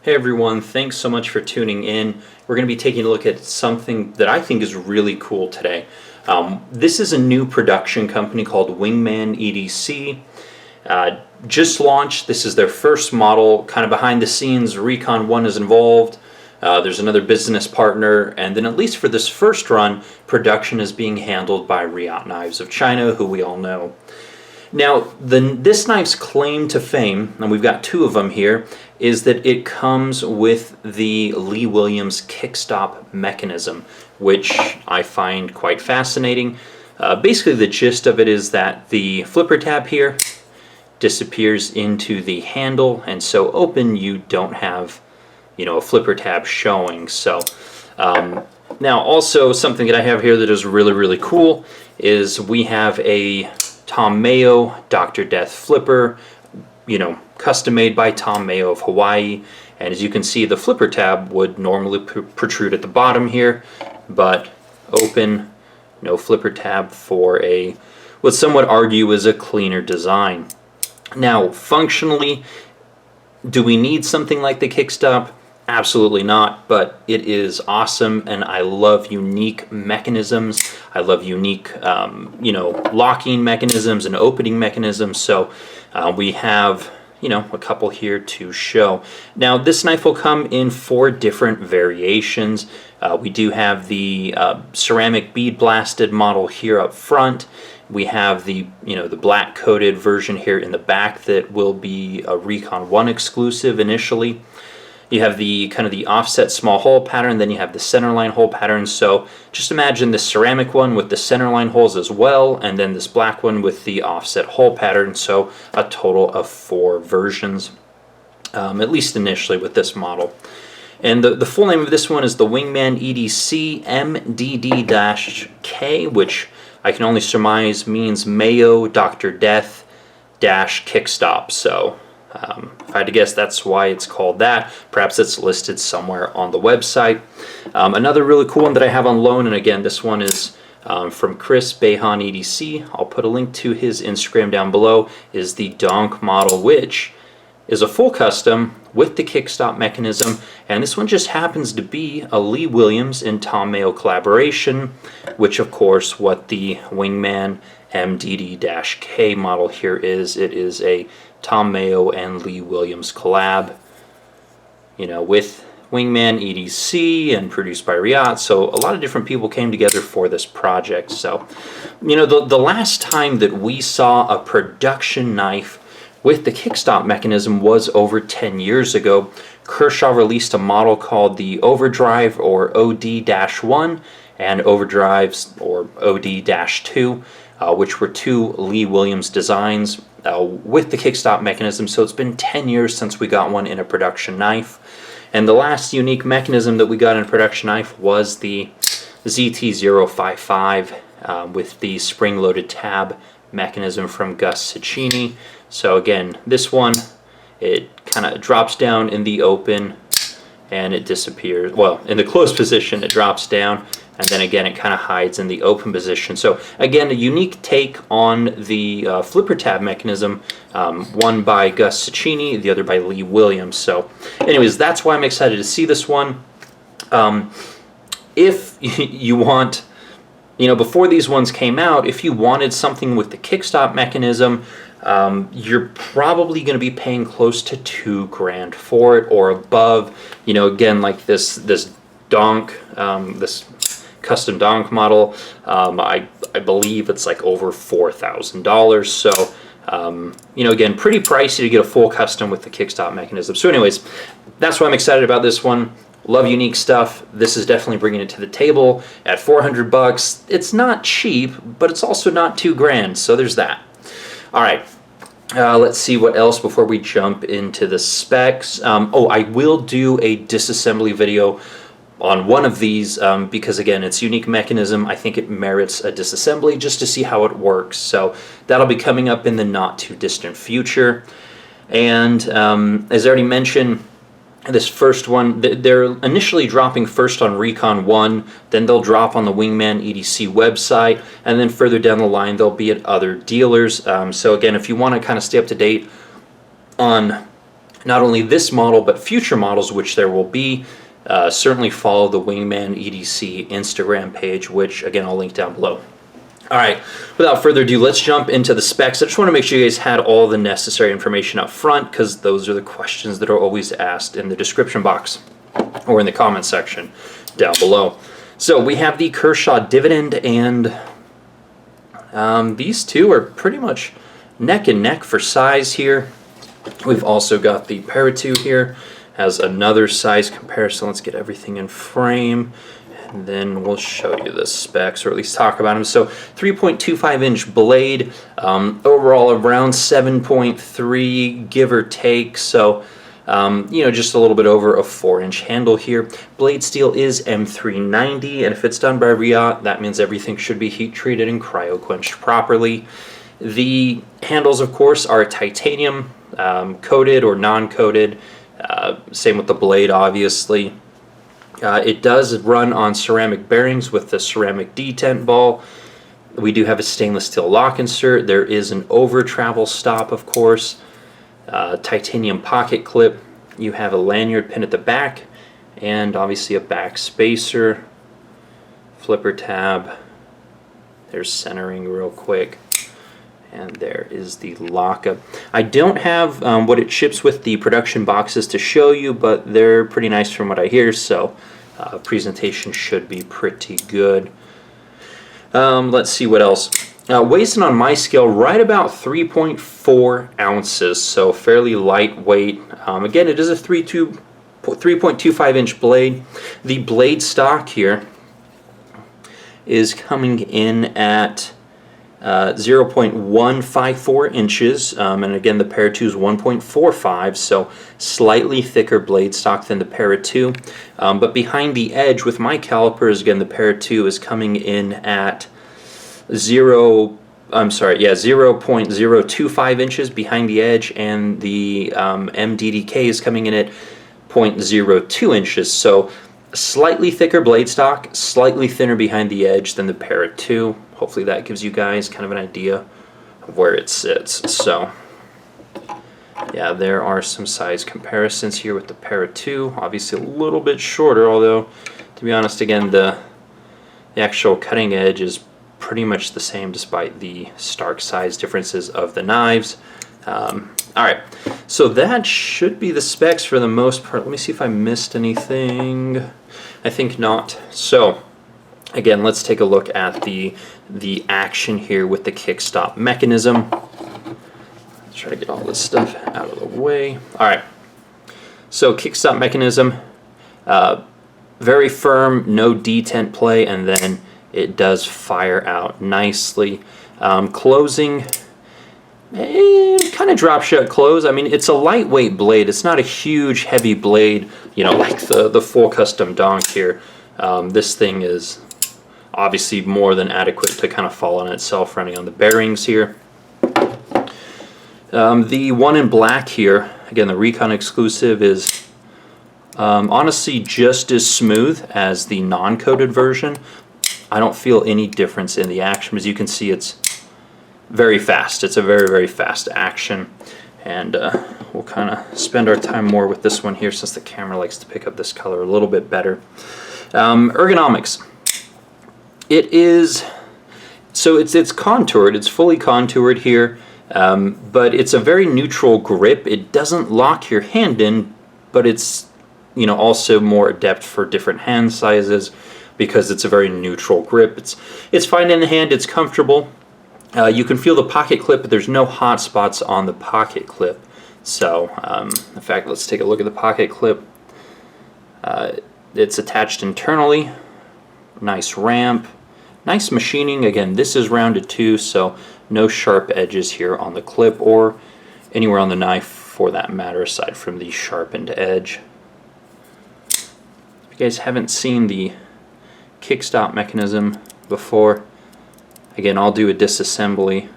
Hey everyone, thanks so much for tuning in. We're going to be taking a look at something that I think is really cool today. This is a new production company called WingManEDC. Just launched. This is their first model. Kind of behind the scenes, Recon 1 is involved. There's another business partner, and then at least for this first run, production is being handled by Riot Knives of China, who we all know. Now, this knife's claim to fame, and we've got two of them here, is that it comes with the Lee Williams kickstop mechanism, which I find quite fascinating. Basically, the gist of it is that the flipper tab here disappears into the handle, and so open you don't have, a flipper tab showing. So now also something that I have here that is really, really cool is we have a Tom Mayo Dr. Death flipper, custom made by Tom Mayo of Hawaii. And as you can see, the flipper tab would normally protrude at the bottom here, but open, no flipper tab for what some would argue is a cleaner design. Now, functionally, do we need something like the kickstop? Absolutely not, but it is awesome, and I love unique mechanisms. I love unique, locking mechanisms and opening mechanisms. So we have, a couple here to show. Now, this knife will come in 4 different variations. We do have the ceramic bead blasted model here up front. We have the black coated version here in the back that will be a Recon 1 exclusive initially. You have the kind of the offset small hole pattern, then you have the centerline hole pattern. So just imagine the ceramic one with the centerline holes as well, and then this black one with the offset hole pattern. So a total of 4 versions, at least initially with this model. And the full name of this one is the WingManEDC MDD-K, which I can only surmise means Mayo Dr. Death Kickstop. So if I had to guess, that's why it's called that. Perhaps it's listed somewhere on the website. Another really cool one that I have on loan, and again, this one is from Chris Behan EDC. I'll put a link to his Instagram down below, is the Donk model, which is a full custom with the kickstop mechanism, and this one just happens to be a Lee Williams and Tom Mayo collaboration, which of course what the Wingman MDD-K model here is. It is a Tom Mayo and Lee Williams collab, with WingManEDC and produced by Riot. So a lot of different people came together for this project. So, the last time that we saw a production knife with the kickstop mechanism was over 10 years ago. Kershaw released a model called the Overdrive, or OD-1, and Overdrives, or OD-2, which were 2 Lee Williams designs with the kickstop mechanism. So it's been 10 years since we got one in a production knife. And the last unique mechanism that we got in a production knife was the ZT055 with the spring-loaded tab mechanism from Gus Cicchini. So again, this one, it kind of drops down in the open and it disappears. Well, in the closed position, it drops down, and then again, it kind of hides in the open position. So again, a unique take on the flipper tab mechanism, one by Gus Cicchini, the other by Lee Williams. So anyways, that's why I'm excited to see this one. If you want, before these ones came out, if you wanted something with the kickstop mechanism, you're probably going to be paying close to $2,000 for it or above. Again, like this donk, this custom donk model, I believe it's like over $4,000. So again, pretty pricey to get a full custom with the kickstop mechanism. So anyways, that's why I'm excited about this one. Love unique stuff. This is definitely bringing it to the table at $400. It's not cheap, but it's also not $2,000. So there's that. All right, let's see what else before we jump into the specs. I will do a disassembly video on one of these because, again, it's unique mechanism. I think it merits a disassembly just to see how it works. So that'll be coming up in the not too distant future. And as I already mentioned, this first one, they're initially dropping first on Recon 1, then they'll drop on the WingManEDC website, and then further down the line they'll be at other dealers. So again, if you want to kind of stay up to date on not only this model, but future models, which there will be. Certainly follow the WingManEDC Instagram page, which again I'll link down below. All right, without further ado, let's jump into the specs. I just want to make sure you guys had all the necessary information up front, because those are the questions that are always asked in the description box or in the comment section down below. So we have the Kershaw Dividend, and these two are pretty much neck and neck for size here. We've also got the Para2 here as another size comparison. Let's get everything in frame, and then we'll show you the specs, or at least talk about them. So 3.25 inch blade, overall around 7.3, give or take. So you know, just a little bit over a 4-inch handle here. Blade steel is M390, and if it's done by Riot, that means everything should be heat treated and cryo quenched properly. The handles, of course, are titanium, coated or non-coated. Same with the blade, obviously. It does run on ceramic bearings with the ceramic detent ball. We do have a stainless steel lock insert. There is an over travel stop, of course. Titanium pocket clip. You have a lanyard pin at the back, and obviously a back spacer. Flipper tab. There's centering real quick. And there is the lockup. I don't have what it ships with the production boxes to show you, but they're pretty nice from what I hear, so presentation should be pretty good. Let's see what else. Weighs in on my scale right about 3.4 ounces, so fairly lightweight. Again, it is a 3.25 inch blade. The blade stock here is coming in at 0.154 inches, and again the Para2 is 1.45, so slightly thicker blade stock than the Para2. But behind the edge with my calipers, again the Para2 is coming in at 0.025 inches behind the edge, and the MDD-K is coming in at 0.02 inches. So slightly thicker blade stock, slightly thinner behind the edge than the Para2. Hopefully that gives you guys kind of an idea of where it sits. So yeah, there are some size comparisons here with the Para2. Obviously a little bit shorter, although to be honest, again, the actual cutting edge is pretty much the same despite the stark size differences of the knives. Alright, so that should be the specs for the most part. Let me see if I missed anything. I think not. So again, let's take a look at the action here with the kickstop mechanism. Let's try to get all this stuff out of the way. Alright, so kickstop mechanism, very firm, no detent play, and then it does fire out nicely. Closing, kind of drop shut close. I mean, it's a lightweight blade. It's not a huge heavy blade, you know, like the full custom donk here. This thing is obviously more than adequate to kind of fall on itself running on the bearings here. The one in black here, again the Recon exclusive, is honestly just as smooth as the non-coated version. I don't feel any difference in the action. As you can see, it's very fast. It's a very, very fast action, and we'll kind of spend our time more with this one here since the camera likes to pick up this color a little bit better. Ergonomics. It is, so it's contoured, it's fully contoured here, but it's a very neutral grip. It doesn't lock your hand in, but it's, you know, also more adept for different hand sizes because it's a very neutral grip. It's fine in the hand, it's comfortable. You can feel the pocket clip, but there's no hot spots on the pocket clip. So, in fact, let's take a look at the pocket clip. It's attached internally, nice ramp. Nice machining. Again, this is rounded too, so no sharp edges here on the clip or anywhere on the knife for that matter, aside from the sharpened edge. If you guys haven't seen the kickstop mechanism before, again, I'll do a disassembly.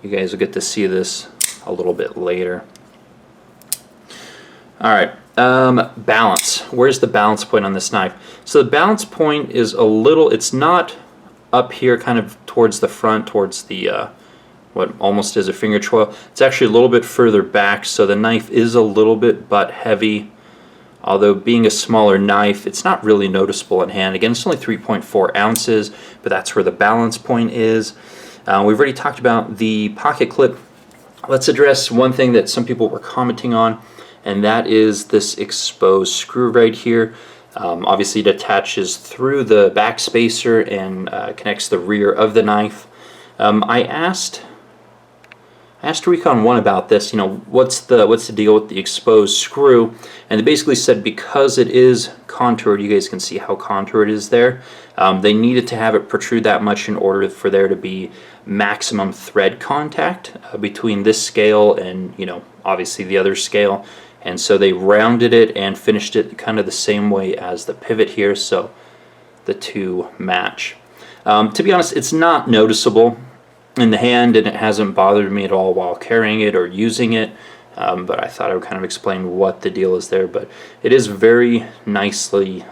You guys will get to see this a little bit later. Alright, balance. Where's the balance point on this knife? So the balance point is a little, it's not up here kind of towards the front, towards the what almost is a finger choil. It's actually a little bit further back, so the knife is a little bit butt heavy. Although being a smaller knife, it's not really noticeable in hand. Again, it's only 3.4 ounces, but that's where the balance point is. We've already talked about the pocket clip. Let's address one thing that some people were commenting on, and that is this exposed screw right here. Obviously it attaches through the back spacer and connects the rear of the knife. I asked Recon One about this, what's the deal with the exposed screw, and they basically said because it is contoured, you guys can see how contoured it is there, they needed to have it protrude that much in order for there to be maximum thread contact between this scale and obviously the other scale, and so they rounded it and finished it kind of the same way as the pivot here, so the two match. To be honest, it's not noticeable in the hand, and it hasn't bothered me at all while carrying it or using it, but I thought I would kind of explain what the deal is there. But it is very nicely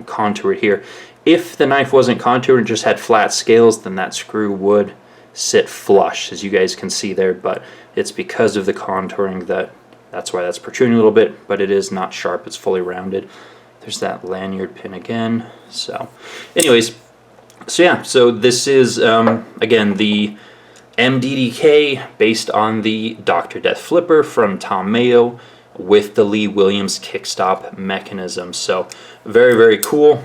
contoured here. If the knife wasn't contoured and just had flat scales, then that screw would sit flush, as you guys can see there, but it's because of the contouring that's why that's protruding a little bit, but it is not sharp, it's fully rounded. There's that lanyard pin again. So anyways, so this is again the MDD-K based on the Dr. Death Flipper from Tom Mayo with the Lee Williams kickstop mechanism. So very, very cool.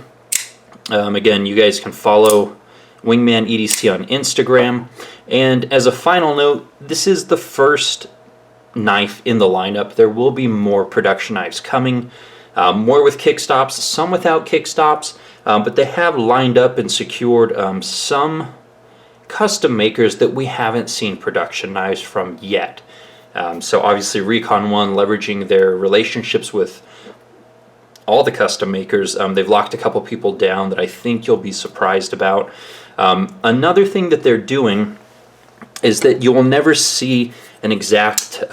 Again, you guys can follow WingManEDC on Instagram. And as a final note, this is the first knife in the lineup. There will be more production knives coming, more with kickstops, some without kickstops, but they have lined up and secured some custom makers that we haven't seen production knives from yet. So obviously Recon One, leveraging their relationships with all the custom makers, they've locked a couple people down that I think you'll be surprised about. Another thing that they're doing is that you will never see an exact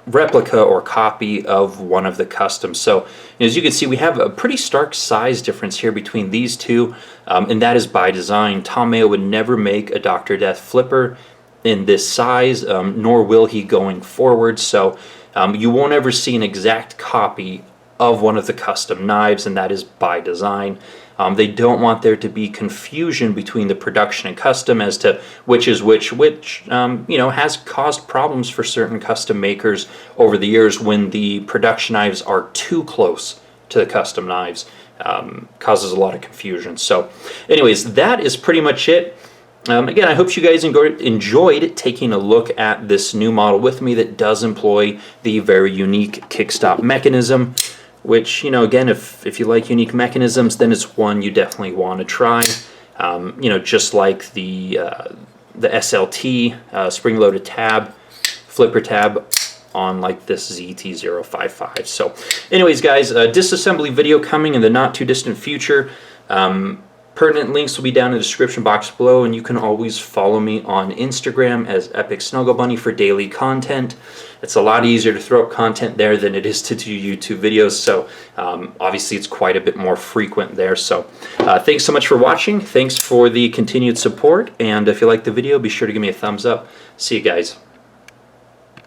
replica or copy of one of the customs. So as you can see, we have a pretty stark size difference here between these two, and that is by design. Tom Mayo would never make a Dr. Death Flipper in this size, nor will he going forward. So you won't ever see an exact copy of one of the custom knives, and that is by design. They don't want there to be confusion between the production and custom as to which is which has caused problems for certain custom makers over the years when the production knives are too close to the custom knives. Causes a lot of confusion. So anyways, that is pretty much it. Again, I hope you guys enjoyed taking a look at this new model with me that does employ the very unique kickstop mechanism, which, again, if you like unique mechanisms, then it's one you definitely want to try. Just like the SLT spring-loaded tab, flipper tab on like this ZT055. So anyways, guys, disassembly video coming in the not too distant future. Pertinent links will be down in the description box below, and you can always follow me on Instagram as Epic Snuggle Bunny for daily content. It's a lot easier to throw up content there than it is to do YouTube videos, so obviously it's quite a bit more frequent there. So thanks so much for watching. Thanks for the continued support, and if you like the video, be sure to give me a thumbs up. See you guys.